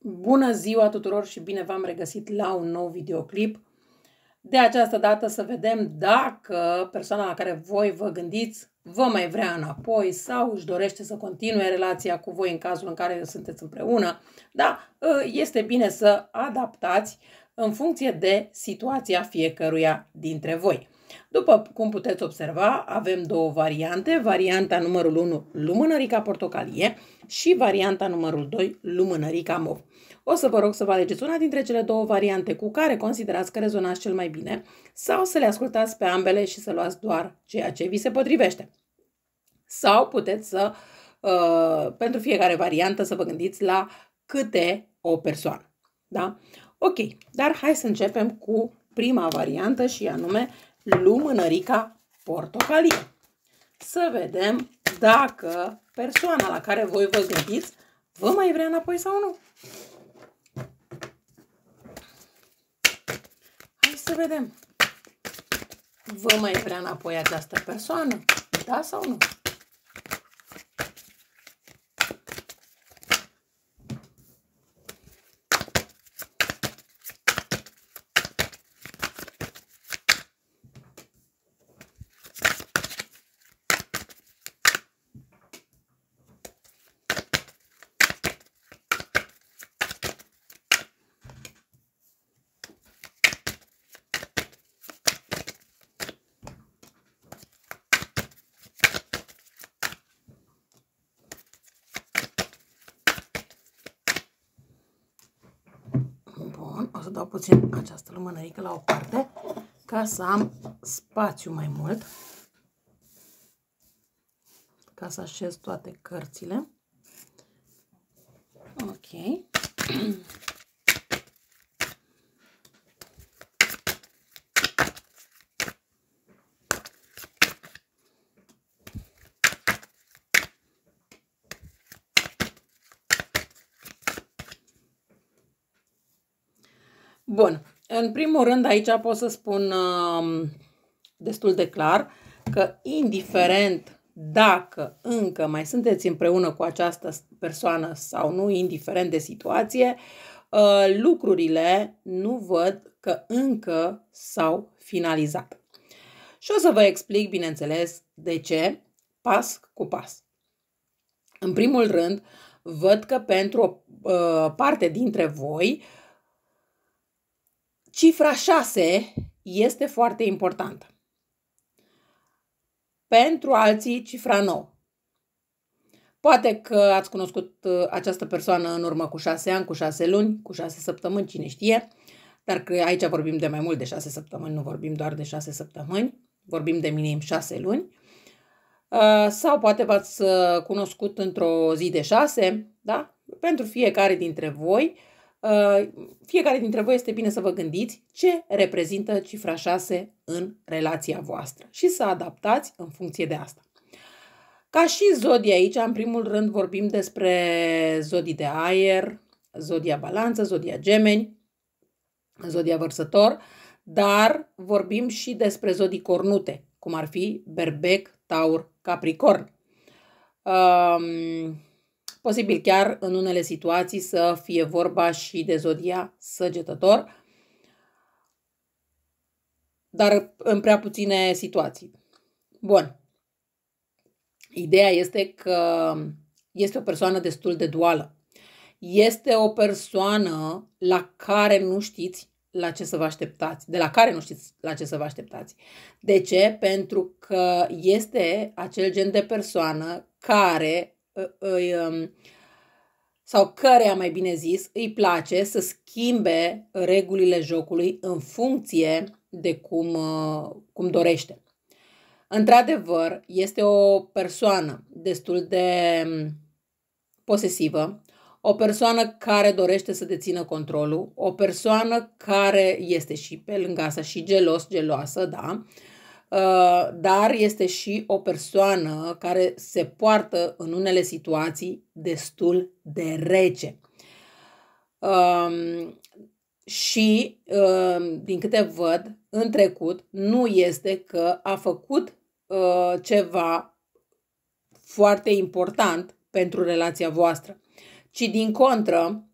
Bună ziua tuturor și bine v-am regăsit la un nou videoclip. De această dată să vedem dacă persoana la care voi vă gândiți vă mai vrea înapoi sau își dorește să continue relația cu voi în cazul în care sunteți împreună. Da, este bine să adaptați în funcție de situația fiecăruia dintre voi. După cum puteți observa, avem două variante. Varianta numărul 1, lumânărica portocalie, și varianta numărul 2, lumânărica mov. O să vă rog să vă alegeți una dintre cele două variante cu care considerați că rezonați cel mai bine sau să le ascultați pe ambele și să luați doar ceea ce vi se potrivește. Sau puteți să, pentru fiecare variantă, să vă gândiți la câte o persoană. Da? Ok, dar hai să începem cu prima variantă și anume lumânărica portocalie. Să vedem dacă persoana la care voi vă gândiți vă mai vrea înapoi sau nu. Hai să vedem. Vă mai vrea înapoi această persoană? Da sau nu? Bun, o să dau puțin această lumânărică la o parte ca să am spațiu mai mult, ca să așez toate cărțile. Ok. Bun, în primul rând aici pot să spun destul de clar că indiferent dacă încă mai sunteți împreună cu această persoană sau nu, indiferent de situație, lucrurile nu văd că încă s-au finalizat. Și o să vă explic, bineînțeles, de ce, pas cu pas. În primul rând, văd că pentru o parte dintre voi, cifra 6 este foarte importantă. Pentru alții, cifra 9. Poate că ați cunoscut această persoană în urmă cu 6 ani, cu 6 luni, cu 6 săptămâni, cine știe, dar că aici vorbim de mai mult de 6 săptămâni, nu vorbim doar de 6 săptămâni, vorbim de minim 6 luni. Sau poate v-ați cunoscut într-o zi de 6, da? Pentru fiecare dintre voi este bine să vă gândiți ce reprezintă cifra 6 în relația voastră și să adaptați în funcție de asta. Ca și zodii aici, în primul rând vorbim despre zodii de aer, zodia balanță, zodia gemeni, zodia vărsător, dar vorbim și despre zodii cornute, cum ar fi berbec, taur, capricorn. Posibil chiar în unele situații să fie vorba și de zodia săgetător, dar în prea puține situații. Bun. Ideea este că este o persoană destul de duală. Este o persoană la care nu știți la ce să vă așteptați, de la care nu știți la ce să vă așteptați. De ce? Pentru că este acel gen de persoană care sau căreia, mai bine zis, îi place să schimbe regulile jocului în funcție de cum dorește. Într-adevăr, este o persoană destul de posesivă, o persoană care dorește să dețină controlul, o persoană care este și pe lângă asta și geloasă, da, dar este și o persoană care se poartă în unele situații destul de rece. Și, din câte văd, în trecut, nu este că a făcut ceva foarte important pentru relația voastră, ci din contră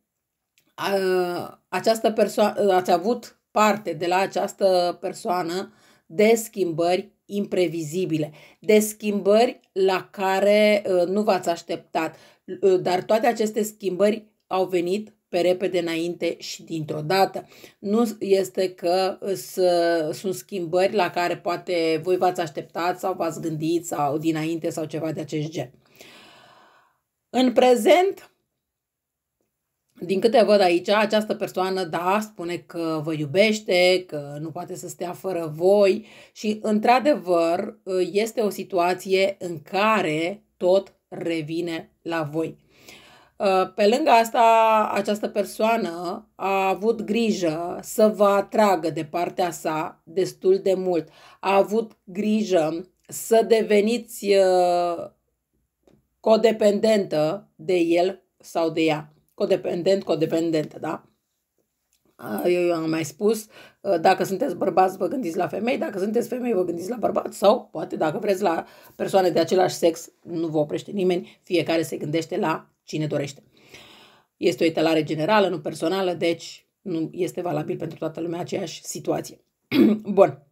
această persoană, ați avut parte de la această persoană de schimbări imprevizibile, de schimbări la care nu v-ați așteptat, dar toate aceste schimbări au venit pe repede înainte și dintr-o dată. Nu este că sunt schimbări la care poate voi v-ați așteptat sau v-ați gândit sau dinainte sau ceva de acest gen. În prezent, din câte văd aici, această persoană, da, spune că vă iubește, că nu poate să stea fără voi și, într-adevăr, este o situație în care tot revine la voi. Pe lângă asta, această persoană a avut grijă să vă atragă de partea sa destul de mult. A avut grijă să deveniți codependentă de el sau de ea. Codependentă, da? Eu am mai spus, dacă sunteți bărbați, vă gândiți la femei, dacă sunteți femei, vă gândiți la bărbați sau, poate, dacă vreți, la persoane de același sex, nu vă oprește nimeni, fiecare se gândește la cine dorește. Este o etalare generală, nu personală, deci nu este valabil pentru toată lumea aceeași situație. Bun.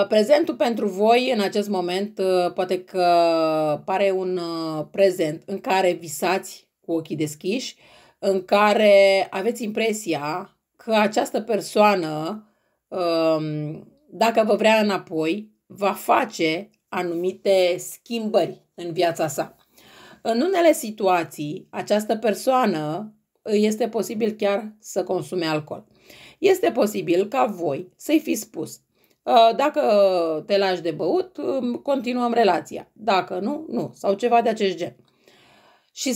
Prezentul pentru voi în acest moment poate că pare un prezent în care visați cu ochii deschiși, în care aveți impresia că această persoană, dacă vă vrea înapoi, va face anumite schimbări în viața sa. În unele situații, această persoană este posibil chiar să consume alcool. Este posibil ca voi să-i fi spus: dacă te lași de băut, continuăm relația. Dacă nu, nu. Sau ceva de acest gen. Și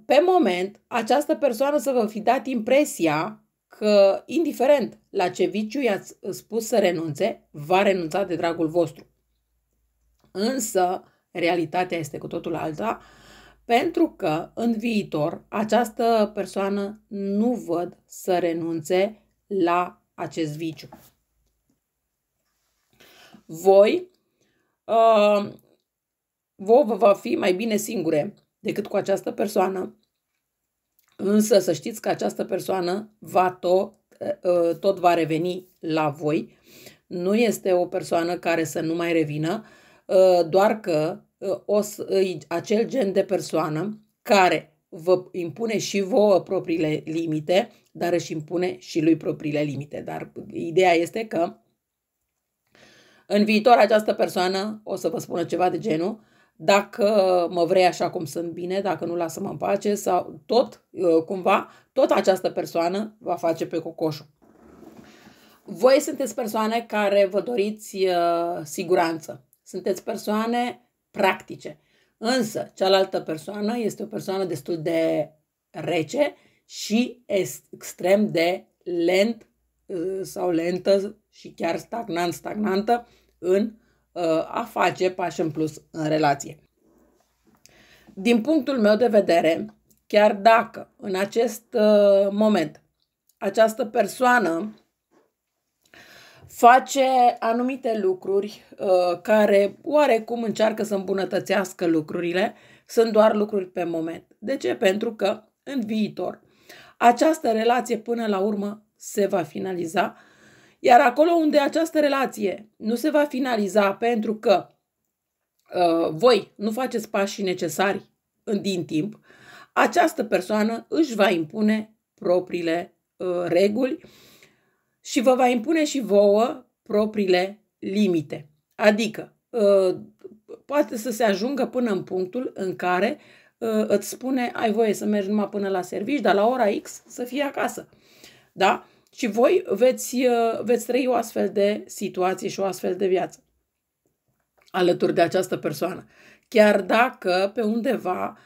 pe moment, această persoană să vă fi dat impresia că, indiferent la ce viciu i-ați spus să renunțe, va renunța de dragul vostru. Însă, realitatea este cu totul alta, pentru că în viitor această persoană nu văd să renunțe la acest viciu. Voi vă va fi mai bine singure decât cu această persoană, însă să știți că această persoană tot va reveni la voi. Nu este o persoană care să nu mai revină, doar că acel gen de persoană care vă impune și vouă propriile limite, dar își impune și lui propriile limite. Dar ideea este că în viitor această persoană o să vă spună ceva de genul: dacă mă vrei așa cum sunt, bine, dacă nu, lasă-mă în pace, sau tot această persoană va face pe cocoșul. Voi sunteți persoane care vă doriți siguranță, sunteți persoane practice, însă cealaltă persoană este o persoană destul de rece și extrem de lent sau lentă și chiar stagnantă în a face pași în plus în relație. Din punctul meu de vedere, chiar dacă în acest moment această persoană face anumite lucruri care oarecum încearcă să îmbunătățească lucrurile, sunt doar lucruri pe moment. De ce? Pentru că în viitor această relație până la urmă se va finaliza, iar acolo unde această relație nu se va finaliza pentru că voi nu faceți pașii necesari din timp, această persoană își va impune propriile reguli și vă va impune și vouă propriile limite. Adică poate să se ajungă până în punctul în care îți spune: ai voie să mergi numai până la serviciu, dar la ora X să fii acasă. Da? Și voi veți trăi o astfel de situație și o astfel de viață alături de această persoană. Chiar dacă pe undeva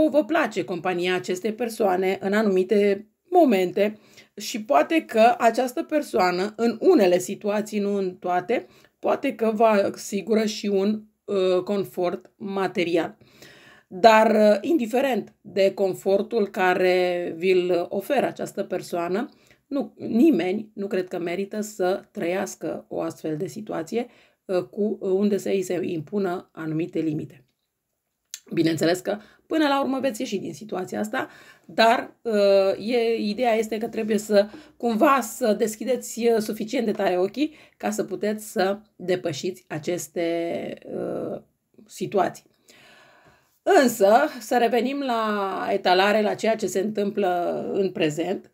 vă place compania acestei persoane în anumite momente și poate că această persoană, în unele situații, nu în toate, poate că vă asigură și un confort material. Dar indiferent de confortul care vi-l oferă această persoană, nimeni nu cred că merită să trăiască o astfel de situație unde să îi se impună anumite limite. Bineînțeles că Până la urmă veți ieși din situația asta, dar ideea este că trebuie să cumva să deschideți suficient de tare ochii ca să puteți să depășiți aceste situații. Însă, să revenim la etalare, la ceea ce se întâmplă în prezent.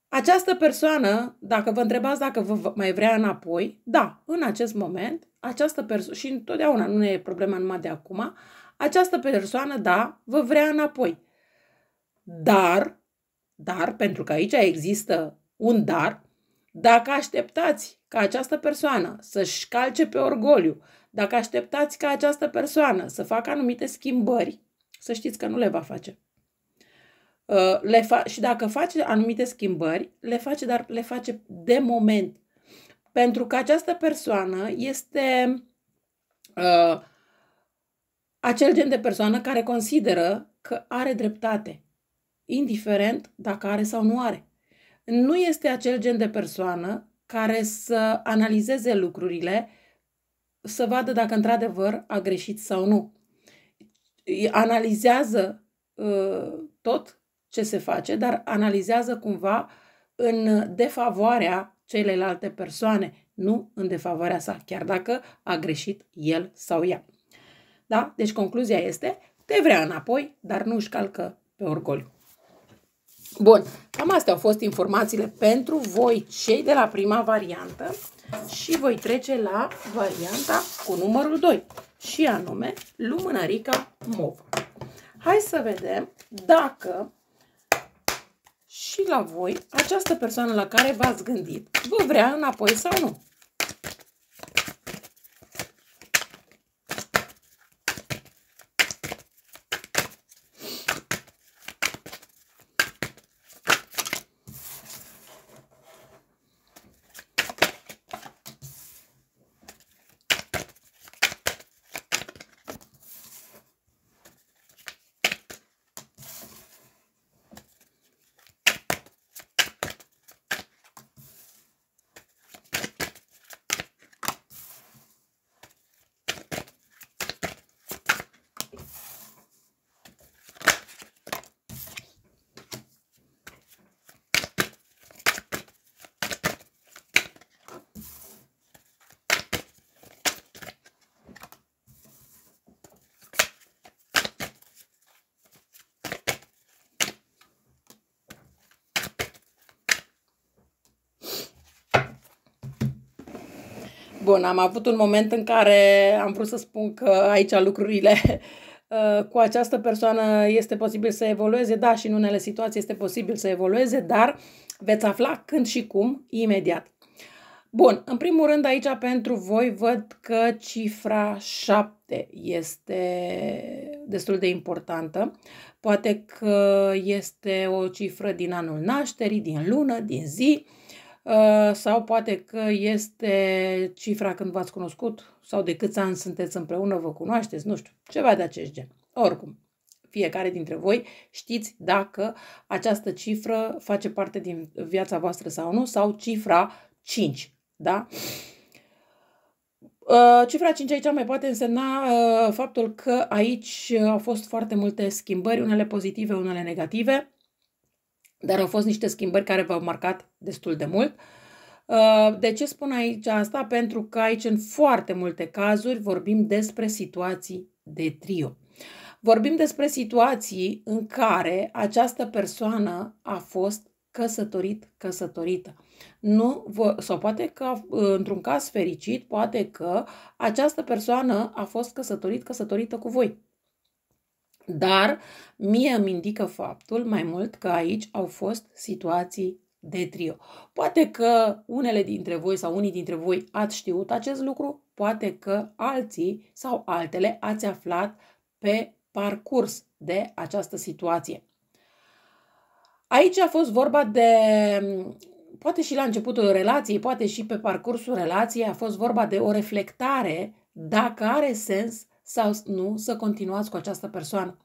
Această persoană, dacă vă întrebați dacă vă mai vrea înapoi, da, în acest moment, această persoană, și întotdeauna nu e problema numai de acum, această persoană, da, vă vrea înapoi. Dar, pentru că aici există un dar, dacă așteptați ca această persoană să-și calce pe orgoliu, dacă așteptați ca această persoană să facă anumite schimbări, să știți că nu le va face. Și dacă face anumite schimbări, le face, dar le face de moment. Pentru că această persoană este acel gen de persoană care consideră că are dreptate, indiferent dacă are sau nu are. Nu este acel gen de persoană care să analizeze lucrurile, să vadă dacă într-adevăr a greșit sau nu. Analizează tot ce se face, dar analizează cumva în defavoarea celelalte persoane, nu în defavoarea sa, chiar dacă a greșit el sau ea. Da? Deci concluzia este, te vrea înapoi, dar nu își calcă pe orgoliu. Bun, cam astea au fost informațiile pentru voi, cei de la prima variantă, și voi trece la varianta cu numărul 2, și anume lumânărica mov. Hai să vedem dacă și la voi această persoană la care v-ați gândit vă vrea înapoi sau nu. Bun, am avut un moment în care am vrut să spun că aici lucrurile cu această persoană este posibil să evolueze. Da, și în unele situații este posibil să evolueze, dar veți afla când și cum imediat. Bun, în primul rând aici pentru voi văd că cifra 7 este destul de importantă. Poate că este o cifră din anul nașterii, din lună, din zi, sau poate că este cifra când v-ați cunoscut sau de câți ani sunteți împreună, vă cunoașteți, nu știu, ceva de acest gen. Oricum, fiecare dintre voi știți dacă această cifră face parte din viața voastră sau nu, sau cifra 5, da? Cifra 5 aici mai poate însemna faptul că aici au fost foarte multe schimbări, unele pozitive, unele negative, dar au fost niște schimbări care v-au marcat destul de mult. De ce spun aici asta? Pentru că aici, în foarte multe cazuri, vorbim despre situații de trio. Vorbim despre situații în care această persoană a fost căsătorită. Nu, sau poate că, într-un caz fericit, poate că această persoană a fost căsătorită cu voi. Dar mie îmi indică faptul mai mult că aici au fost situații de trio. Poate că unele dintre voi sau unii dintre voi ați știut acest lucru, poate că alții sau altele ați aflat pe parcurs de această situație. Aici a fost vorba de, poate și la începutul relației, poate și pe parcursul relației, a fost vorba de o reflectare dacă are sens sau nu să continuați cu această persoană.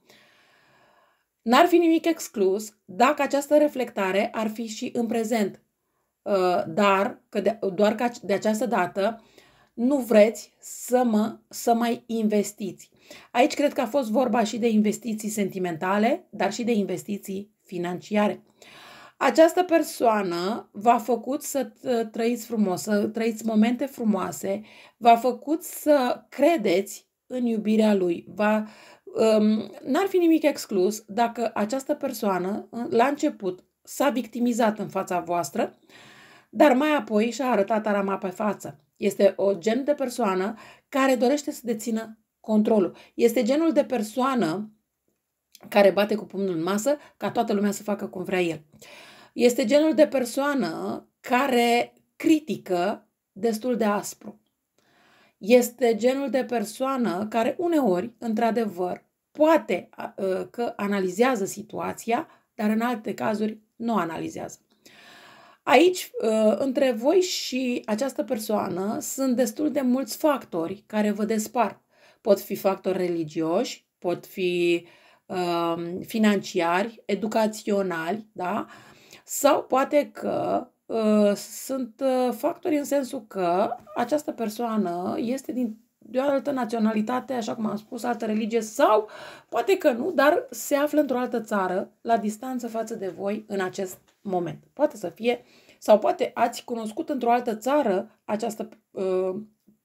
N-ar fi nimic exclus dacă această reflectare ar fi și în prezent, dar doar că de această dată nu vreți să mai investiți. Aici cred că a fost vorba și de investiții sentimentale, dar și de investiții financiare. Această persoană v-a făcut să trăiți frumos, să trăiți momente frumoase, v-a făcut să credeți în iubirea lui. N-ar fi nimic exclus dacă această persoană, la început, s-a victimizat în fața voastră, dar mai apoi și-a arătat arama pe față. Este o gen de persoană care dorește să dețină controlul. Este genul de persoană care bate cu pumnul în masă ca toată lumea să facă cum vrea el. Este genul de persoană care critică destul de aspru. Este genul de persoană care uneori, într-adevăr, poate că analizează situația, dar în alte cazuri nu analizează. Aici, între voi și această persoană, sunt destul de mulți factori care vă despart. Pot fi factori religioși, pot fi financiari, educaționali, da? Sau poate că sunt factori în sensul că această persoană este de o altă naționalitate, așa cum am spus, altă religie, sau poate că nu, dar se află într-o altă țară, la distanță față de voi în acest moment. Poate să fie, sau poate ați cunoscut într-o altă țară această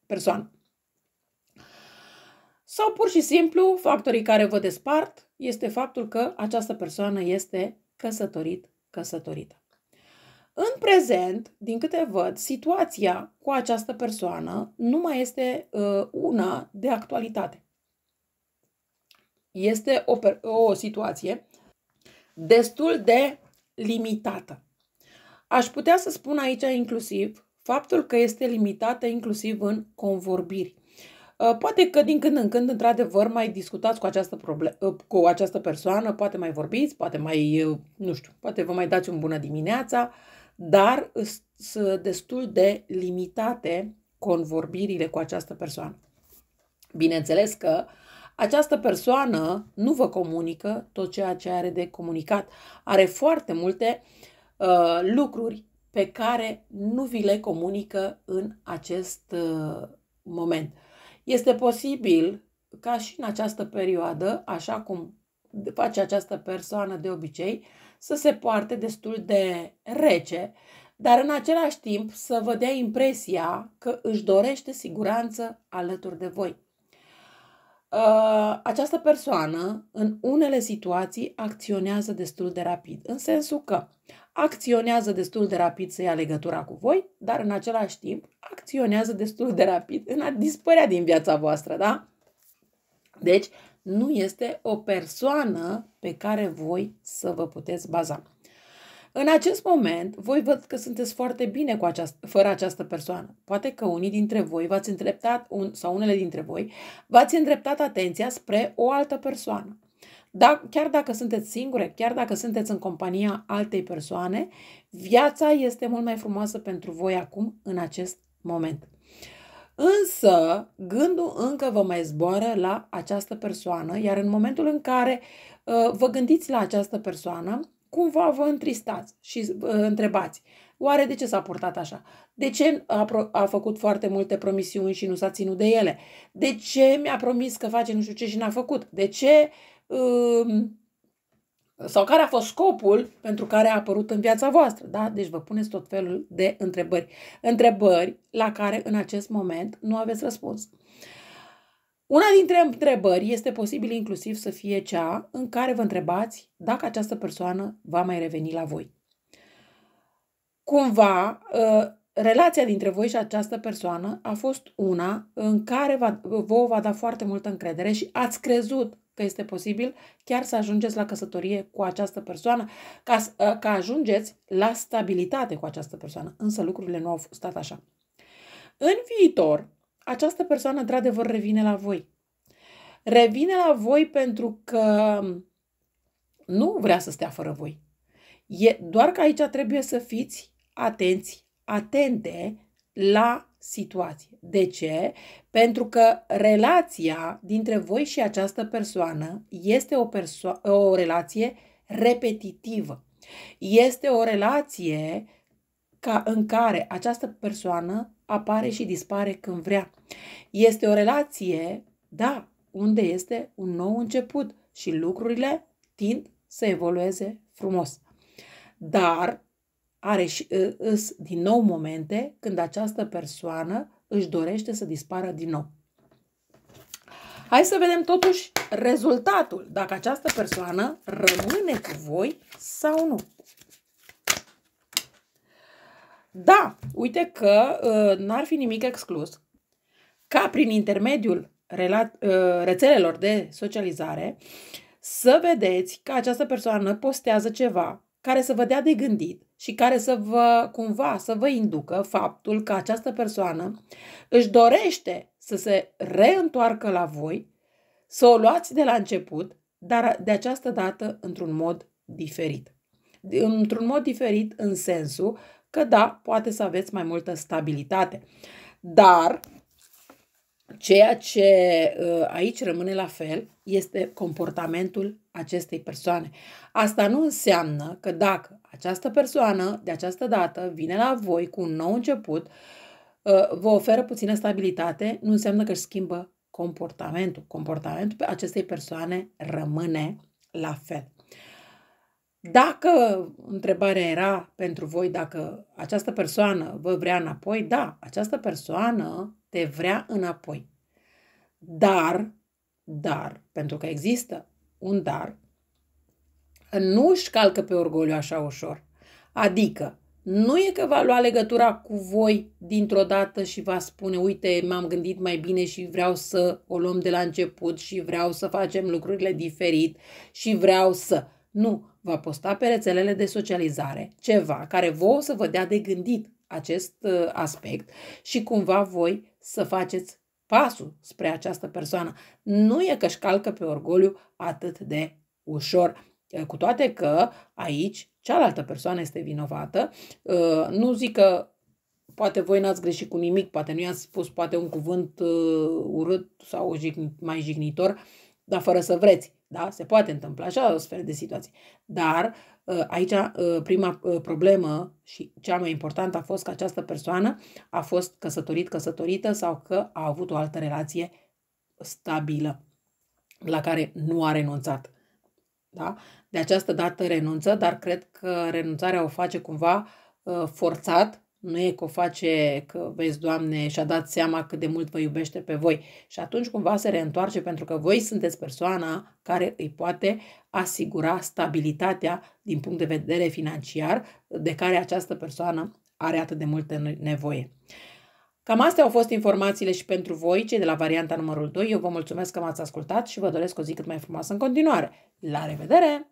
persoană. Sau pur și simplu, factorii care vă despart este faptul că această persoană este căsătorită. În prezent, din câte văd, situația cu această persoană nu mai este una de actualitate. Este o situație destul de limitată. Aș putea să spun aici inclusiv faptul că este limitată inclusiv în convorbiri. Poate că din când în când, într-adevăr, mai discutați cu această persoană, poate mai vorbiți, poate mai, nu știu, poate vă mai dați un bună dimineața, dar sunt destul de limitate convorbirile cu această persoană. Bineînțeles că această persoană nu vă comunică tot ceea ce are de comunicat. Are foarte multe lucruri pe care nu vi le comunică în acest moment. Este posibil ca și în această perioadă, așa cum face această persoană de obicei, să se poarte destul de rece, dar în același timp să vă dea impresia că își dorește siguranță alături de voi. Această persoană, în unele situații, acționează destul de rapid, în sensul că acționează destul de rapid să ia legătura cu voi, dar în același timp acționează destul de rapid în a dispărea din viața voastră, da? Deci, nu este o persoană pe care voi să vă puteți baza. În acest moment, voi văd că sunteți foarte bine fără această persoană. Poate că unii dintre voi v-ați îndreptat, sau unele dintre voi, v-ați îndreptat atenția spre o altă persoană. Chiar dacă sunteți singure, chiar dacă sunteți în compania altei persoane, viața este mult mai frumoasă pentru voi acum, în acest moment. Însă, gândul încă vă mai zboară la această persoană, iar în momentul în care vă gândiți la această persoană, cumva vă întristați și întrebați, oare de ce s-a purtat așa? De ce a făcut foarte multe promisiuni și nu s-a ținut de ele? De ce mi-a promis că face nu știu ce și n-a făcut? De ce... sau care a fost scopul pentru care a apărut în viața voastră, da? Deci vă puneți tot felul de întrebări. Întrebări la care în acest moment nu aveți răspuns. Una dintre întrebări este posibil inclusiv să fie cea în care vă întrebați dacă această persoană va mai reveni la voi. Cumva, relația dintre voi și această persoană a fost una în care vouă va da foarte multă încredere și ați crezut că este posibil chiar să ajungeți la căsătorie cu această persoană, ca ajungeți la stabilitate cu această persoană. Însă lucrurile nu au stat așa. În viitor, această persoană într-adevăr revine la voi. Revine la voi pentru că nu vrea să stea fără voi. Doar că aici trebuie să fiți atente la situație. De ce? Pentru că relația dintre voi și această persoană este o relație repetitivă. Este o relație în care această persoană apare și dispare când vrea. Este o relație, da, unde este un nou început și lucrurile tind să evolueze frumos. Dar are și din nou momente când această persoană își dorește să dispară din nou. Hai să vedem totuși rezultatul, dacă această persoană rămâne cu voi sau nu. Da, uite că n-ar fi nimic exclus ca prin intermediul rețelelor de socializare să vedeți că această persoană postează ceva care să vă dea de gândit și care să vă, cumva, să vă inducă faptul că această persoană își dorește să se reîntoarcă la voi, să o luați de la început, dar de această dată într-un mod diferit. Într-un mod diferit în sensul că da, poate să aveți mai multă stabilitate. Dar ceea ce aici rămâne la fel este comportamentul acestei persoane. Asta nu înseamnă că dacă această persoană de această dată vine la voi cu un nou început, vă oferă puțină stabilitate, nu înseamnă că își schimbă comportamentul. Comportamentul acestei persoane rămâne la fel. Dacă întrebarea era pentru voi dacă această persoană vă vrea înapoi, da, această persoană te vrea înapoi. Dar, pentru că există un dar, nu își calcă pe orgoliu așa ușor. Adică, nu e că va lua legătura cu voi dintr-o dată și va spune, uite, m-am gândit mai bine și vreau să o luăm de la început și vreau să facem lucrurile diferit și vreau să... Nu, va posta pe rețelele de socializare ceva care vouă să vă dea de gândit acest aspect și cumva voi să faceți pasul spre această persoană. Nu e că își calcă pe orgoliu atât de ușor. Cu toate că aici cealaltă persoană este vinovată. Nu zic că poate voi n-ați greșit cu nimic, poate nu i-ați spus poate un cuvânt urât sau mai jignitor, dar fără să vreți. Da? Se poate întâmpla așa o sferă de situații. Dar aici prima problemă și cea mai importantă a fost că această persoană a fost căsătorită sau că a avut o altă relație stabilă la care nu a renunțat. Da? De această dată renunță, dar cred că renunțarea o face cumva forțat. Nu e că o face că, vezi, Doamne, și-a dat seama cât de mult vă iubește pe voi. Și atunci cumva se reîntoarce pentru că voi sunteți persoana care îi poate asigura stabilitatea din punct de vedere financiar de care această persoană are atât de multă nevoie. Cam astea au fost informațiile și pentru voi, cei de la varianta numărul 2. Eu vă mulțumesc că m-ați ascultat și vă doresc o zi cât mai frumoasă în continuare. La revedere!